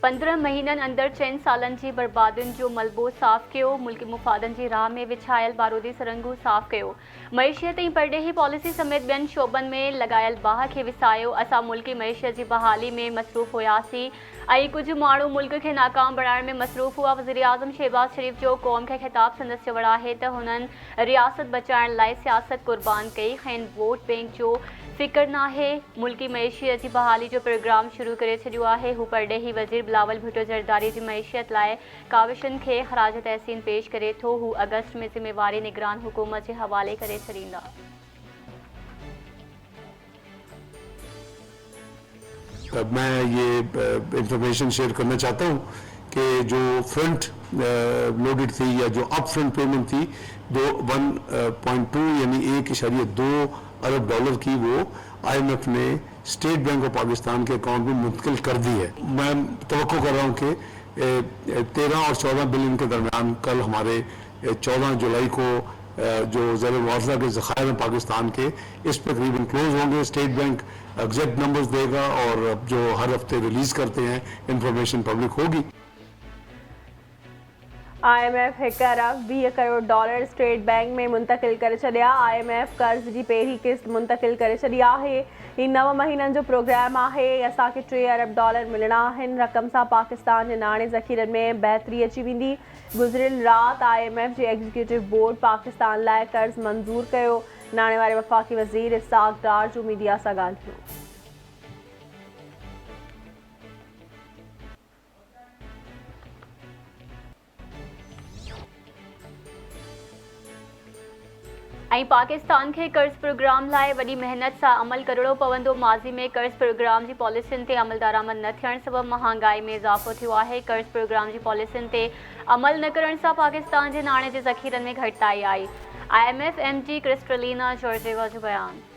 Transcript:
15 महीननि अंदरि 4 सालनि जी बर्बादियुनि जो मलबो साफ़ कयो। मुल्की मुफ़ादनि जी राह में विछायल बारूदी सुरंगूं साफ़ कयो। मईशियत ऐं परडेही पॉलिसी समेत ॿियनि शोबनि में लॻायल बाहि खे विसायो। असां मुल्की मईशियत जी बहाली में मसरूफ़ हुआसीं ऐं कुझु माण्हू मुल्क खे नाकाम बणाइण में मसरूफ़ हुआ। वज़ीर आज़म शहबाज शरीफ़ जो क़ौम खे ख़िताब संदसि चवण आहे त हुननि रियासत बचाइण लाइ सियासत क़ुर्बान कई। खेनि वोट बैंक जो फ़िक्र नाहे। मुल्की मईशियत जी बहाली जो प्रोग्राम शुरू करे छॾियो आहे। हू परडेही वज़ीर बिलावल भुट्टो ज़रदारी जी मईशियत लाइ काविशुनि खे ख़राज तहसीन पेश करे थो। हू अगस्त में ज़िम्मेवारी निगरान हुकूमत जे हवाले करे छॾींदा। मैं ये इंफॉर्मेशन शेयर करना चाहता हूँ कि जो फ्रंट लोडेड थी या जो अप फ्रंट पेमेंट थी 1.2 यानी 1.2 अरब डॉलर की वो IMF ने स्टेट बैंक ऑफ पाकिस्तान के अकाउंट में मुंतकिल कर दी है। मैं तवक्को कर रहा हूँ कि 13 और 14 बिलियन के दरमियान कल हमारे 14 जुलाई को जो ज़र मुआवजा के ज़खायर हैं पाकिस्तान के इस पर तकरीबन क्लोज होंगे। स्टेट बैंक एग्जैक्ट नंबर्स देगा और जो हर हफ्ते रिलीज करते हैं इंफॉर्मेशन पब्लिक होगी। IMF 1 अरब 20 करोड़ डॉलर स्टेट बैंक में मुंतकिल करे छॾिया। IMF कर्ज़ जी पहिरीं किस्त मुंतकिल करे छॾी आहे। ही 9 महीननि जो प्रोग्राम आहे। असांखे 3 अरब डॉलर मिलणा आहिनि। रक़म सां पाकिस्तान जे नाणे ज़ख़ीरनि में बहितरी अची वेंदी। गुज़िरियल राति IMF जे एग्जीक्यूटिव बोर्ड पाकिस्तान लाइ कर्ज़ मंज़ूर कयो। नाणे वारे वफ़ाक़ी वज़ीर इसाक डार जो मीडिया सां ॻाल्हियो। ऐं पाकिस्तान खे कर्ज़ प्रोग्राम लाइ वॾी मेहनत सां अमल करणो पवंदो। माज़ी में कर्ज़ प्रोग्राम जी पॉलिसियुनि ते अमल दरामद न थियण सबबि महांगाई में इज़ाफ़ो थियो आहे। कर्ज़ प्रोग्राम जी पॉलिसियुनि ते अमल न करण सां पाकिस्तान जे नाणे जे ज़ख़ीरनि में घटिताई आई। IMF MD क्रिस्टलिना जॉर्जिवा जो बयानु।